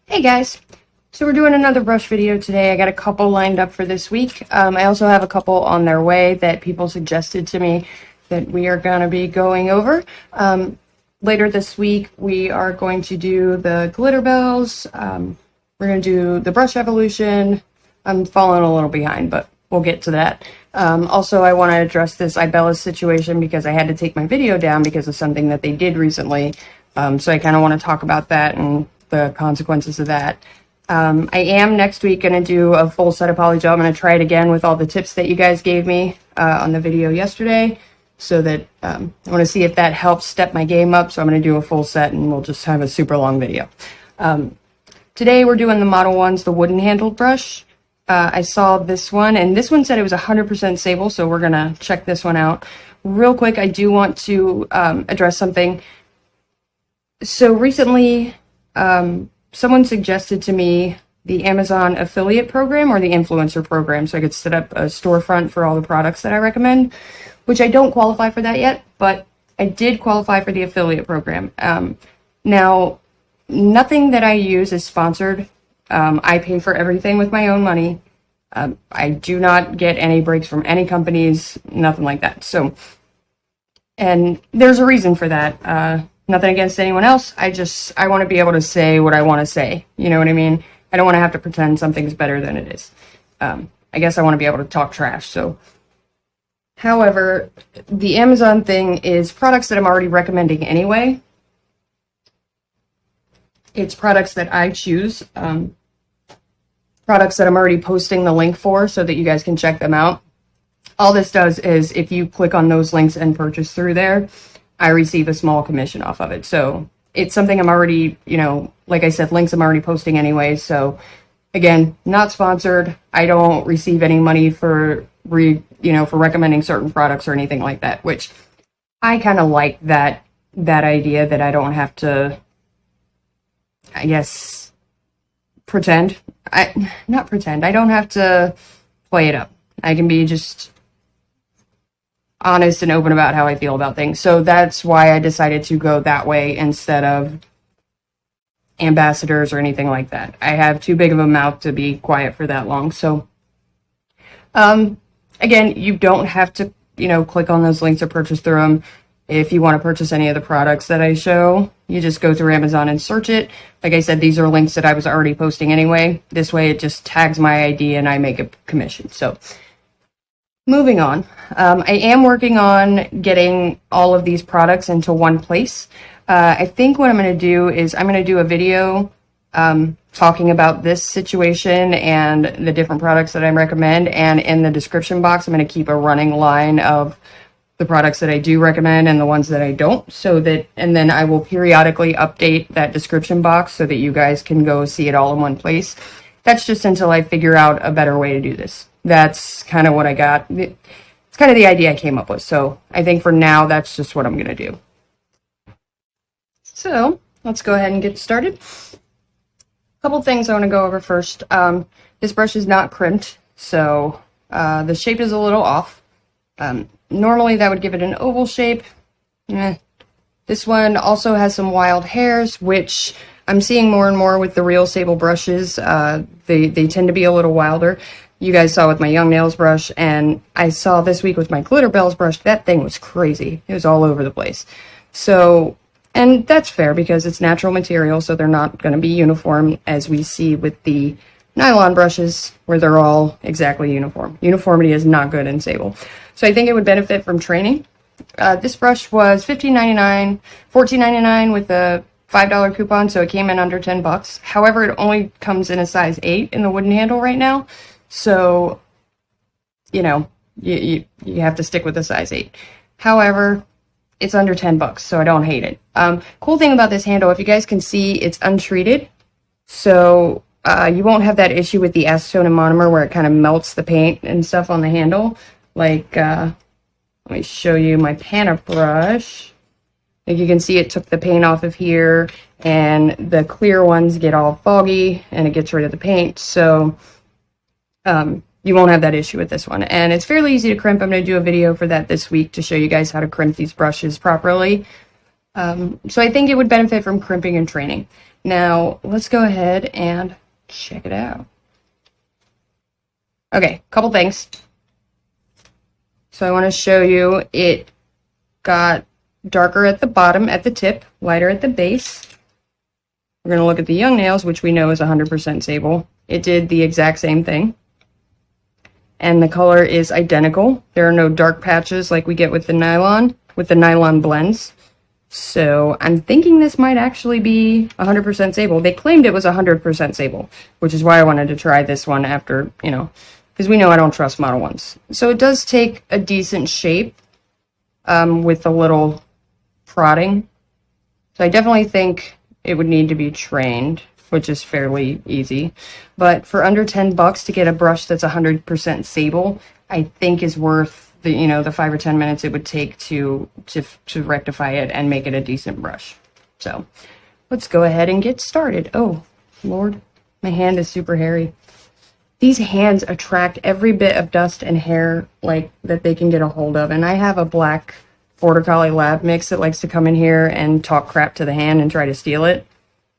Hey guys, so we're doing another brush video today. I got a couple lined up for this week. I also have a couple on their way that people suggested to me that we are going to be going over. Later this week we are going to do the glitter bells. We're going to do the brush evolution. I'm falling a little behind, but we'll get to that. Also, I want to address this Ibella's situation because I had to take my video down because of something that they did recently. So I kind of want to talk about that and the consequences of that. I am next week going to do a full set of polygel. I'm going to try it again with all the tips that you guys gave me on the video yesterday, so that I want to see if that helps step my game up. So I'm going to do a full set and we'll just have a super long video. Today we're doing the Modelones, the wooden handled brush. I saw this one, and this one said it was 100% sable, so we're going to check this one out. Real quick, I do want to address something. So recently, someone suggested to me the Amazon affiliate program or the influencer program, so I could set up a storefront for all the products that I recommend, which I don't qualify for that yet, but I did qualify for the affiliate program. Now, nothing that I use is sponsored. I pay for everything with my own money. I do not get any breaks from any companies, nothing like that. So, and there's a reason for that. Nothing against anyone else. I want to be able to say what I want to say. You know what I mean? I don't want to have to pretend something's better than it is. I guess I want to be able to talk trash. So, however, the Amazon thing is products that I'm already recommending anyway. It's products that I choose, products that I'm already posting the link for so that you guys can check them out. All this does is if you click on those links and purchase through there, I receive a small commission off of it. So it's something I'm already, like I said, links I'm already posting anyway. So again, not sponsored. I don't receive any money for recommending certain products or anything like that, which I kind of like that idea that I don't have to, I guess, pretend. Not pretend. I don't have to play it up. I can be just honest and open about how I feel about things. So that's why I decided to go that way instead of ambassadors or anything like that. I have too big of a mouth to be quiet for that long. So, again, you don't have to, click on those links or purchase through them. If you want to purchase any of the products that I show, you just go through Amazon and search it. Like I said, these are links that I was already posting anyway. This way it just tags my ID and I make a commission. So moving on, I am working on getting all of these products into one place. I think what I'm going to do is I'm going to do a video talking about this situation and the different products that I recommend. And in the description box, I'm going to keep a running line of the products that I do recommend and the ones that I don't, and then I will periodically update that description box so that you guys can go see it all in one place. That's just until I figure out a better way to do this. That's kind of what I got. It's kind of the idea I came up with. So I think for now, that's just what I'm going to do. So let's go ahead and get started. A couple things I want to go over first. This brush is not crimped, so the shape is a little off. Normally that would give it an oval shape. This one also has some wild hairs, which I'm seeing more and more with the real sable brushes. They tend to be a little wilder. You guys saw with my Young Nails brush, and I saw this week with my Glitter Bells brush. That thing was crazy. It was all over the place. So, and that's fair because it's natural material, so they're not going to be uniform as we see with the nylon brushes where they're all exactly uniform. Uniformity is not good in sable. So I think it would benefit from training. This brush was $15.99, $14.99 with a $5 coupon, so it came in under $10. However, it only comes in a size 8 in the wooden handle right now. So, you have to stick with a size 8. However, it's under $10, so I don't hate it. Cool thing about this handle, if you guys can see, it's untreated. So you won't have that issue with the acetone and monomer where it kind of melts the paint and stuff on the handle. Like, let me show you my Pana brush. Like you can see it took the paint off of here, and the clear ones get all foggy and it gets rid of the paint. So you won't have that issue with this one. And it's fairly easy to crimp. I'm going to do a video for that this week to show you guys how to crimp these brushes properly. So I think it would benefit from crimping and training. Now, let's go ahead and check it out. Okay, couple things. So I want to show you it got darker at the bottom at the tip, lighter at the base. We're going to look at the young nails, which we know is 100% sable. It did the exact same thing. And the color is identical. There are no dark patches like we get with the nylon blends. So I'm thinking this might actually be 100% sable. They claimed it was 100% sable, which is why I wanted to try this one after, you know, because we know I don't trust Modelones. So it does take a decent shape with a little prodding. So I definitely think it would need to be trained, which is fairly easy. But for under 10 bucks to get a brush that's 100% sable, I think is worth the, you know, the 5 or 10 minutes it would take to rectify it and make it a decent brush. So let's go ahead and get started. Oh, Lord, my hand is super hairy. These hands attract every bit of dust and hair like that they can get a hold of. And I have a black Border Collie lab mix that likes to come in here and talk crap to the hand and try to steal it.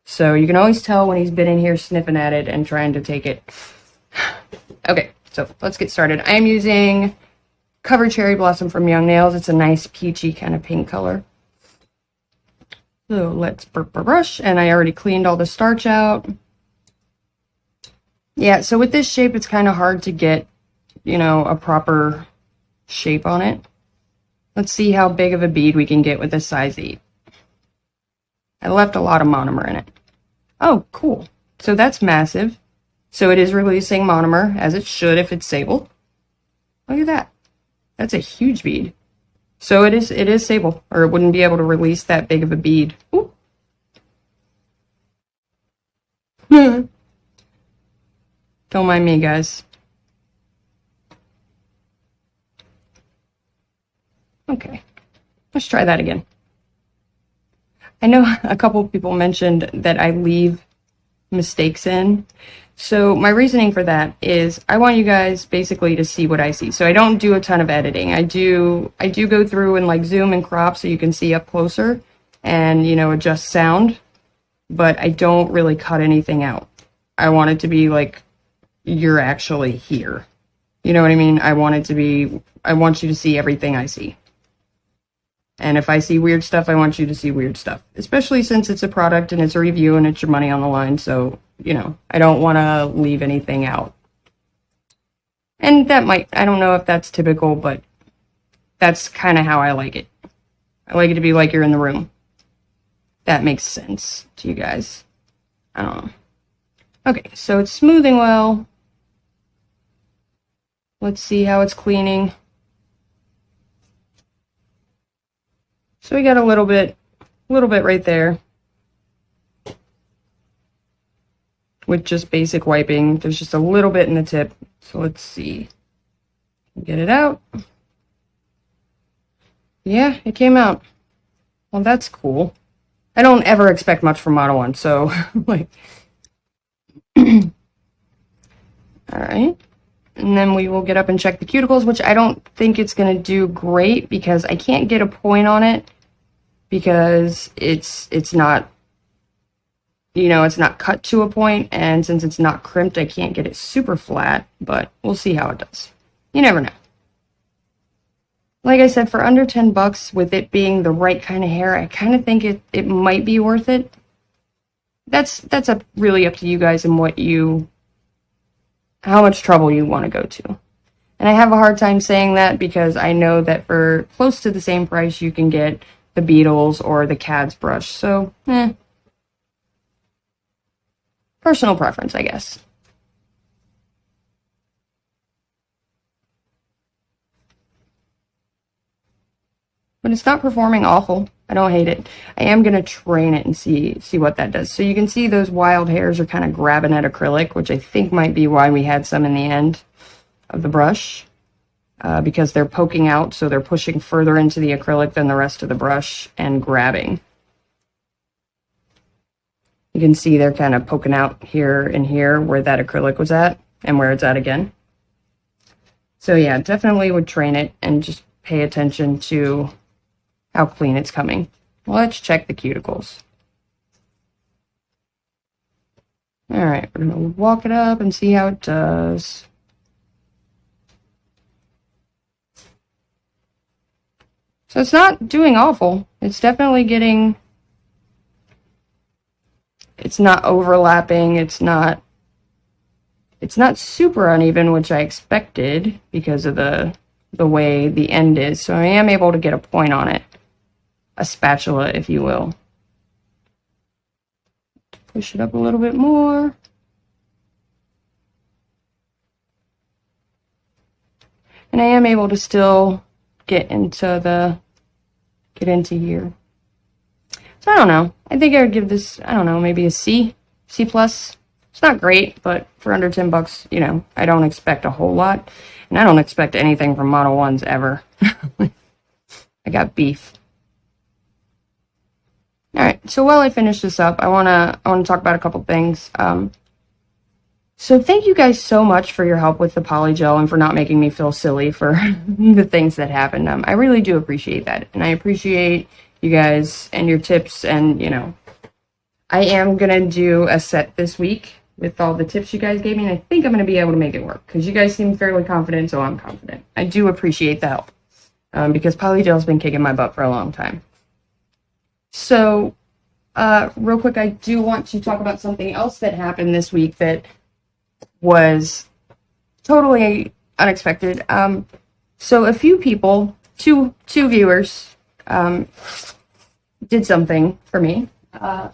So you can always tell when he's been in here sniffing at it and trying to take it. Okay, so let's get started. I'm using Cover Cherry Blossom from Young Nails. It's a nice peachy kind of pink color. So let's brush, and I already cleaned all the starch out. Yeah, so with this shape, it's kind of hard to get, you know, a proper shape on it. Let's see how big of a bead we can get with a size 8. I left a lot of monomer in it. Oh, cool. So that's massive. So it is releasing monomer, as it should if it's sable. Look at that. That's a huge bead. So it is sable, or it wouldn't be able to release that big of a bead. Ooh. Don't mind me, guys. Okay, let's try that again. I know a couple of people mentioned that I leave mistakes in. So my reasoning for that is I want you guys basically to see what I see. So I don't do a ton of editing. I do go through and like zoom and crop so you can see up closer and, you know, adjust sound, but I don't really cut anything out. I want it to be like you're actually here. You know what I mean? I want you to see everything I see. And if I see weird stuff, I want you to see weird stuff, especially since it's a product and it's a review and it's your money on the line. So, you know, I don't want to leave anything out. And that I don't know if that's typical, but that's kind of how I like it. I like it to be like you're in the room. That makes sense to you guys. I don't know. Okay, so it's smoothing well. Let's see how it's cleaning. So we got a little bit right there with just basic wiping. There's just a little bit in the tip. So let's see. Get it out. Yeah, it came out. Well, that's cool. I don't ever expect much from Modelones, so like all right. And then we will get up and check the cuticles, which I don't think it's going to do great because I can't get a point on it because it's not, you know, it's not cut to a point, and since it's not crimped, I can't get it super flat, but we'll see how it does. You never know. Like I said, for under 10 bucks, with it being the right kind of hair, I kind of think it might be worth it. That's really up to you guys and how much trouble you want to go to. And I have a hard time saying that because I know that for close to the same price you can get the Beetles or the Cad's brush. So, personal preference, I guess. But it's not performing awful. I don't hate it. I am going to train it and see what that does. So you can see those wild hairs are kind of grabbing at acrylic, which I think might be why we had some in the end of the brush. Because they're poking out, so they're pushing further into the acrylic than the rest of the brush and grabbing. You can see they're kind of poking out here and here where that acrylic was at and where it's at again. So yeah, definitely would train it and just pay attention to how clean it's coming. Let's check the cuticles. All right, we're gonna walk it up and see how it does. So it's not doing awful. It's definitely getting, it's not overlapping. It's not super uneven, which I expected because of the way the end is. So I am able to get a point on it. A spatula, if you will. Push it up a little bit more. And I am able to still get into here. So I don't know. I think I would give this, I don't know, maybe a C, C+. It's not great, but for under $10, you know, I don't expect a whole lot. And I don't expect anything from Modelones ever. I got beef. All right, so while I finish this up, I wanna talk about a couple things. So thank you guys so much for your help with the polygel and for not making me feel silly for the things that happened. I really do appreciate that, and I appreciate you guys and your tips. And you know, I am gonna do a set this week with all the tips you guys gave me, and I think I'm gonna be able to make it work because you guys seem fairly confident, so I'm confident. I do appreciate the help because polygel's been kicking my butt for a long time. So, real quick, I do want to talk about something else that happened this week that was totally unexpected. So a few people, two viewers, did something for me. I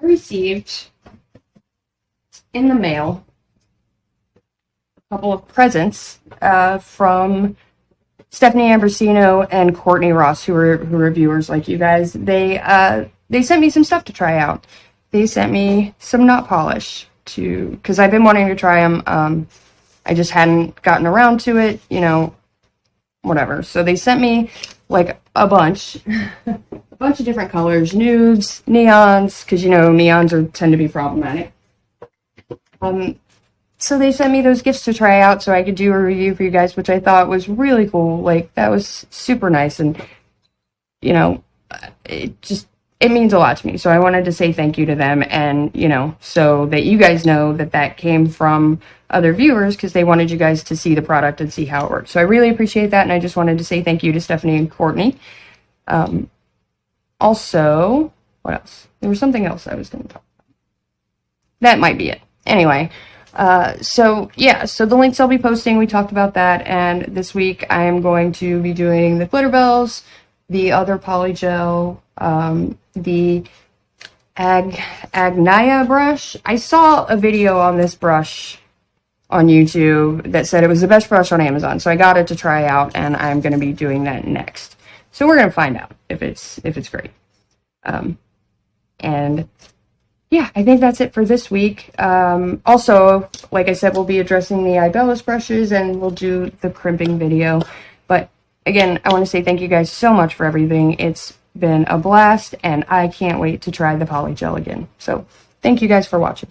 received in the mail a couple of presents from Stephanie Ambrosino and Courtney Ross, who are viewers like you guys. They sent me some stuff to try out. They sent me some nail polish because I've been wanting to try them. I just hadn't gotten around to it, you know, whatever. So they sent me like a bunch of different colors, nudes, neons, because you know neons tend to be problematic. So they sent me those gifts to try out so I could do a review for you guys, which I thought was really cool. Like, that was super nice, and, you know, it means a lot to me. So I wanted to say thank you to them, and, you know, so that you guys know that came from other viewers because they wanted you guys to see the product and see how it works. So I really appreciate that, and I just wanted to say thank you to Stephanie and Courtney. Also, what else? There was something else I was going to talk about. That might be it. Anyway. So the links I'll be posting, we talked about that, and this week I am going to be doing the glitter bells, the other polygel, the Agnaya brush. I saw a video on this brush on YouTube that said it was the best brush on Amazon, so I got it to try out, and I'm going to be doing that next. So we're going to find out if it's great. And yeah, I think that's it for this week. Also, like I said, we'll be addressing the Ibellis brushes and we'll do the crimping video. But again, I want to say thank you guys so much for everything. It's been a blast and I can't wait to try the polygel again. So thank you guys for watching.